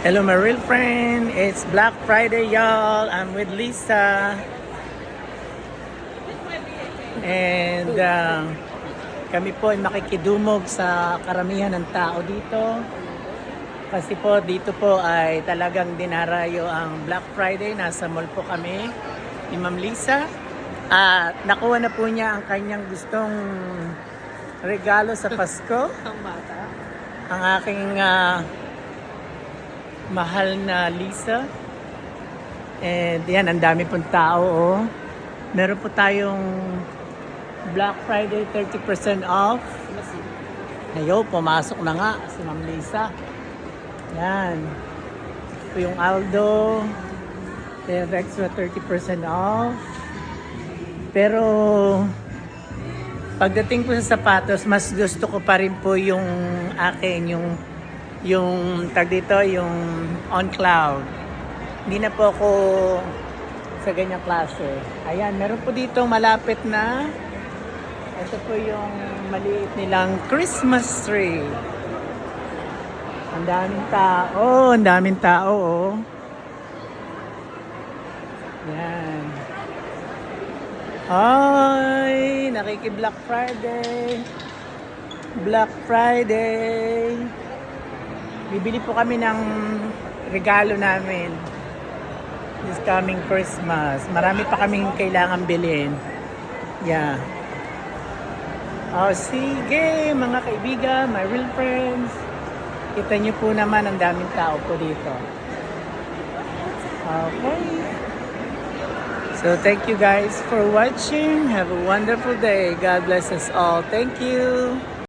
Hello my real friend, it's Black Friday y'all. I'm with Lisa. And kami po ay makikidumog sa karamihan ng tao dito. Kasi po dito po ay talagang dinarayo ang Black Friday. Nasa mall po kami ni Ma'am Lisa. At nakuha na po niya ang kanyang gustong regalo sa Pasko. Ang bata. Ang aking mahal na Lisa. And yan, ang dami pong tao. Oh. Meron po tayong Black Friday 30% off. Ayo, pumasok na nga si Ma'am Lisa. Yan. Ito yung Aldo. They have extra 30% off. Pero pagdating po sa sapatos, mas gusto ko pa rin po yung akin, yung tag dito, yung On Cloud. Hindi na po ako sa ganyang klase. Ayan, meron po dito malapit na. Ito po yung maliit nilang Christmas tree. Ang daming tao. Ang daming tao, oh. Yan. Ay, nakiki-Black Friday. Black Friday. Bibili po kami ng regalo namin this coming Christmas. Marami pa kaming kailangan bilhin. Yeah. Oh, sige mga kaibigan, my real friends. Kita niyo po naman ang daming tao po dito. Okay. So thank you guys for watching. Have a wonderful day. God bless us all. Thank you.